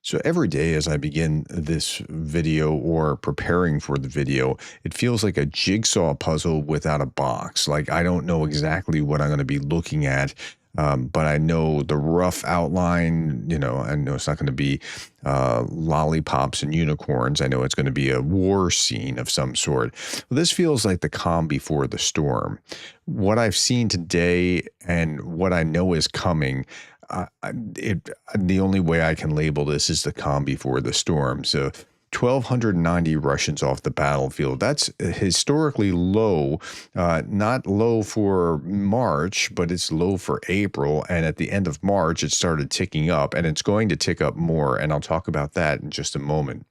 So every day as I begin this video or preparing for the video, it feels like a jigsaw puzzle without a box. Like I don't know exactly what I'm going to be looking at, but I know the rough outline. I know it's not going to be lollipops and unicorns. I know it's going to be a war scene of some sort. Well, this feels like the calm before the storm. What I've seen today and what I know is coming, the only way I can label this is the calm before the storm. So 1,290 Russians off the battlefield. That's historically low, not low for March, but it's low for April. And at the end of March, it started ticking up, and it's going to tick up more. And I'll talk about that in just a moment.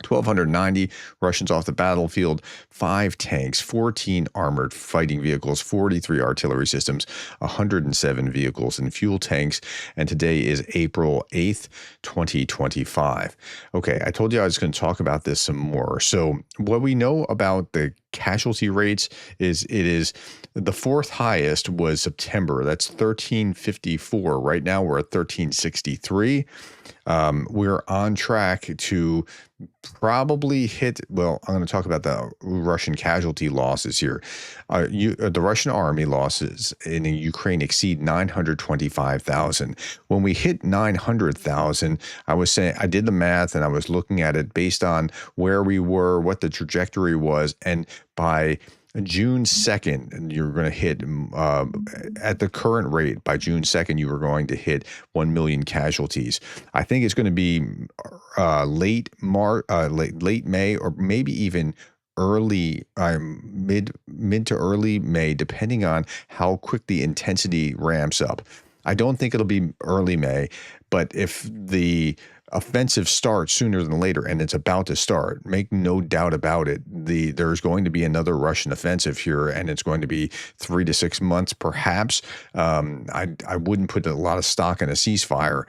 1,290 Russians off the battlefield, 5 tanks, 14 armored fighting vehicles, 43 artillery systems, 107 vehicles and fuel tanks. And today is April 8th, 2025. Okay, I told you I was going to talk about this some more. So what we know about the casualty rates is it is the fourth highest was September. That's 1354. Right now we're at 1363. We're on track to probably hit, well, I'm going to talk about the Russian casualty losses here. The Russian army losses in Ukraine exceed 925,000. When we hit 900,000, I was saying, I did the math and I was looking at it based on where we were, what the trajectory was, and by June 2nd, and you're going to hit, at the current rate, by June 2nd, you were going to hit 1 million casualties. I think it's going to be late May, or maybe even early, mid to early May, depending on how quick the intensity ramps up. I don't think it'll be early May, but if the offensive starts sooner than later, and it's about to start, make no doubt about it, there's going to be another Russian offensive here, and it's going to be 3 to 6 months, perhaps. I wouldn't put a lot of stock in a ceasefire,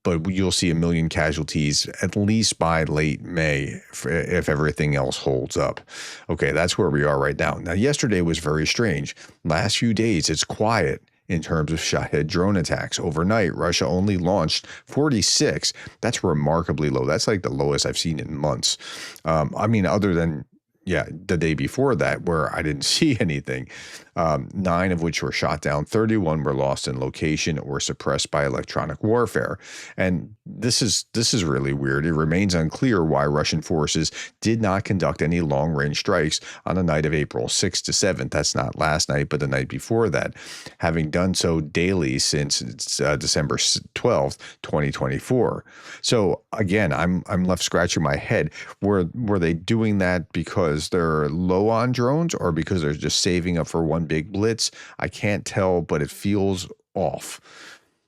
but you'll see 1 million casualties at least by late May if everything else holds up. Okay, that's where we are right now. Now, yesterday was very strange. Last few days, it's quiet in terms of Shahed drone attacks. Overnight, Russia only launched 46. That's remarkably low. That's like the lowest I've seen in months. Other than, the day before that, where I didn't see anything. 9 of which were shot down. 31 were lost in location or suppressed by electronic warfare. And this is really weird. It remains unclear why Russian forces did not conduct any long-range strikes on the night of April 6th to 7th. That's not last night, but the night before that, having done so daily since December 12th, 2024. So again, I'm left scratching my head. Were they doing that because they're low on drones, or because they're just saving up for one big blitz? I can't tell, but it feels off.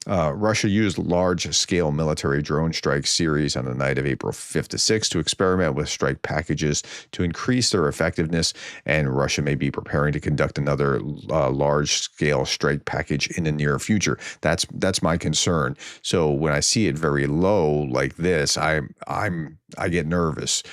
Russia used large-scale military drone strike series on the night of April 5th to 6th to experiment with strike packages to increase their effectiveness, and Russia may be preparing to conduct another large-scale strike package in the near future. That's my concern. So when I see it very low like this, I get nervous.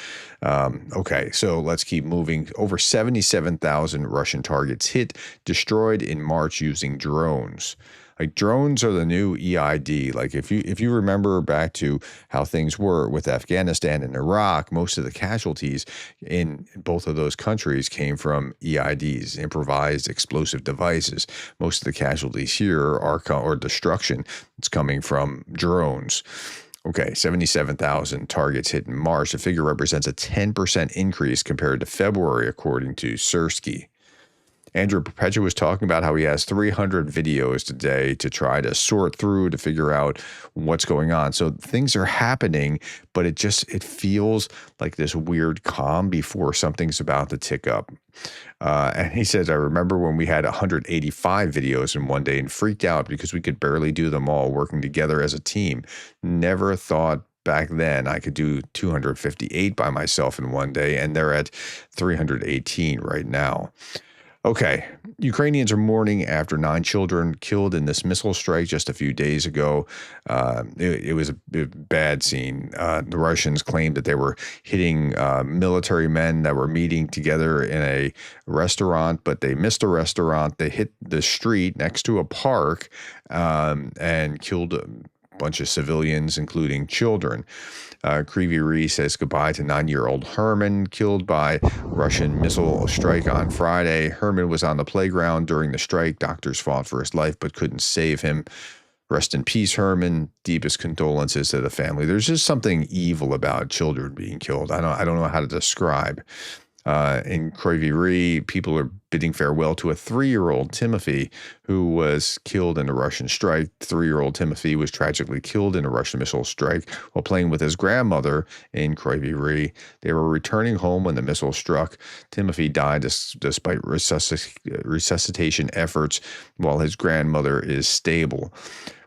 Okay, so let's keep moving. Over 77,000 Russian targets hit, destroyed in March using drones. Like, drones are the new EID. Like, if you remember back to how things were with Afghanistan and Iraq, most of the casualties in both of those countries came from EIDs, improvised explosive devices. Most of the casualties here or destruction, it's coming from drones. Okay, 77,000 targets hit in March. The figure represents a 10% increase compared to February, according to Sersky. Andrew Perpetua was talking about how he has 300 videos today to try to sort through to figure out what's going on. So things are happening, but it feels like this weird calm before something's about to tick up. And he says, I remember when we had 185 videos in one day and freaked out because we could barely do them all working together as a team. Never thought back then I could do 258 by myself in one day, and they're at 318 right now. Okay, Ukrainians are mourning after 9 children killed in this missile strike just a few days ago. It was a bad scene. The Russians claimed that they were hitting military men that were meeting together in a restaurant, but they missed a restaurant. They hit the street next to a park and killed bunch of civilians, including children. Kryvyi says goodbye to 9-year-old Herman, killed by Russian missile strike on Friday. Herman was on the playground during the strike. Doctors fought for his life but couldn't save him. Rest in peace, Herman. Deepest condolences to the family. There's just something evil about children being killed. I don't know how to describe. In Kryvyi, people are bidding farewell to a 3-year-old Timothy who was killed in a Russian strike. 3-year-old Timothy was tragically killed in a Russian missile strike while playing with his grandmother in Kryvyi. They were returning home when the missile struck. Timothy died despite resuscitation efforts while his grandmother is stable.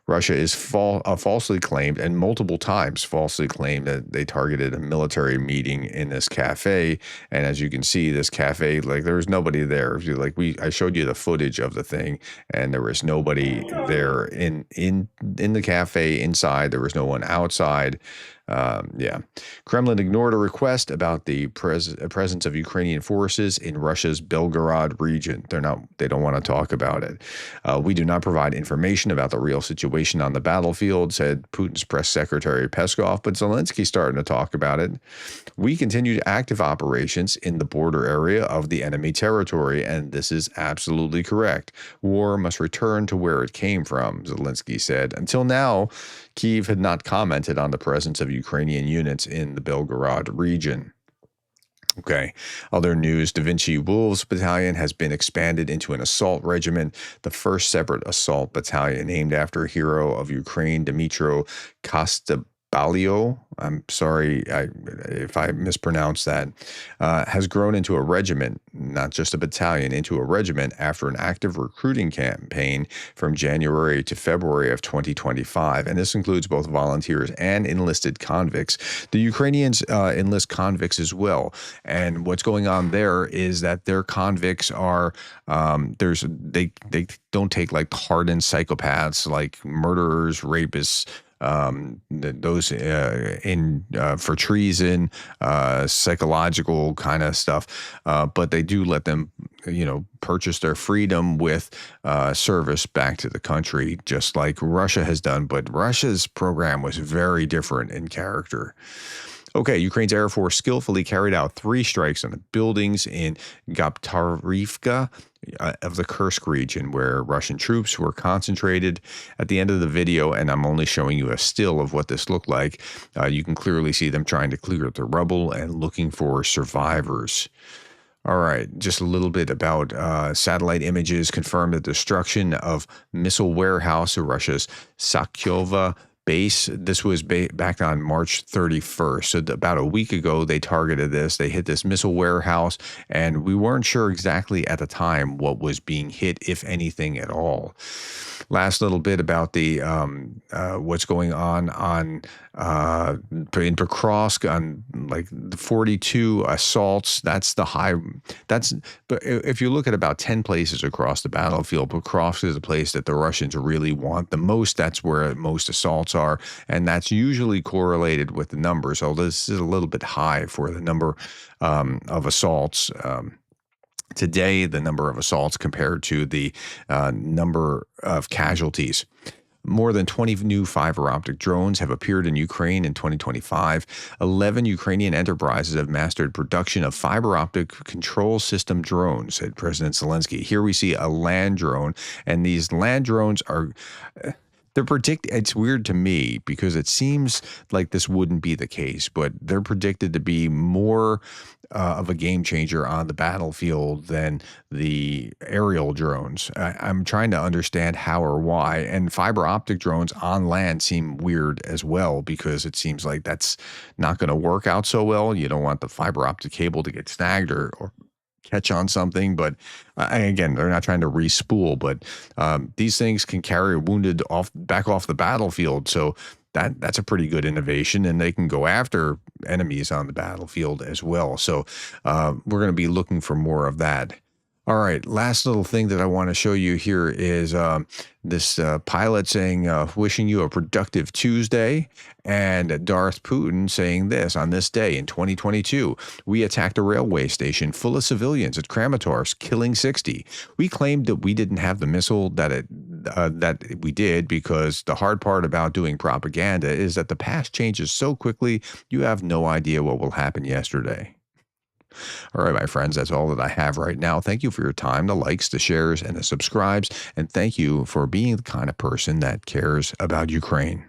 Russia is falsely claimed, and multiple times falsely claimed, that they targeted a military meeting in this cafe. And as you can see, this cafe, like, there was nobody there. I showed you the footage of the thing, and there was nobody there in the cafe inside. There was no one outside. Yeah. Kremlin ignored a request about the presence of Ukrainian forces in Russia's Belgorod region. They don't want to talk about it. We do not provide information about the real situation on the battlefield, said Putin's press secretary Peskov, but Zelensky's starting to talk about it. We continue active operations in the border area of the enemy territory, and this is absolutely correct. War must return to where it came from, Zelensky said. Until now, Kyiv had not commented on the presence of Ukrainian units in the Belgorod region. Okay. Other news, Da Vinci Wolves Battalion has been expanded into an assault regiment, the first separate assault battalion named after a hero of Ukraine, Dmytro Kostobalio. I'm sorry if I mispronounced that. Has grown into a regiment, not just a battalion, into a regiment after an active recruiting campaign from January to February of 2025. And this includes both volunteers and enlisted convicts. The Ukrainians enlist convicts as well. And what's going on there is that their convicts are, they don't take like hardened psychopaths like murderers, rapists, those for treason, psychological kind of stuff, but they do let them, purchase their freedom with service back to the country, just like Russia has done. But Russia's program was very different in character. Okay, Ukraine's Air Force skillfully carried out 3 strikes on the buildings in Gaptarivka of the Kursk region, where Russian troops were concentrated. At the end of the video, and I'm only showing you a still of what this looked like, you can clearly see them trying to clear the rubble and looking for survivors. All right, just a little bit about satellite images confirm the destruction of missile warehouse of Russia's Sakyova base. This was back on March 31st. So about a week ago, they targeted this. They hit this missile warehouse, and we weren't sure exactly at the time what was being hit, if anything at all. Last little bit about the what's going on in Pokrovsk on like the 42 assaults. That's the high. But if you look at about 10 places across the battlefield, Pokrovsk is a place that the Russians really want the most. That's where most assaults are, and that's usually correlated with the numbers. Although this is a little bit high for the number of assaults. Today, the number of assaults compared to the number of casualties. More than 20 new fiber optic drones have appeared in Ukraine in 2025. 11 Ukrainian enterprises have mastered production of fiber optic control system drones, said President Zelensky. Here we see a land drone, and these land drones are... It's weird to me because it seems like this wouldn't be the case, but they're predicted to be more of a game changer on the battlefield than the aerial drones. I'm trying to understand how or why. And fiber optic drones on land seem weird as well, because it seems like that's not going to work out so well. You don't want the fiber optic cable to get snagged or catch on something. But again, they're not trying to re-spool, but these things can carry wounded back off the battlefield. So that's a pretty good innovation, and they can go after enemies on the battlefield as well. So we're going to be looking for more of that. All right, last little thing that I want to show you here is this pilot saying, wishing you a productive Tuesday, and Darth Putin saying this on this day in 2022. We attacked a railway station full of civilians at Kramatorsk, killing 60. We claimed that we didn't have the missile that we did because the hard part about doing propaganda is that the past changes so quickly, you have no idea what will happen yesterday. All right, my friends, that's all that I have right now. Thank you for your time, the likes, the shares, and the subscribes. And thank you for being the kind of person that cares about Ukraine.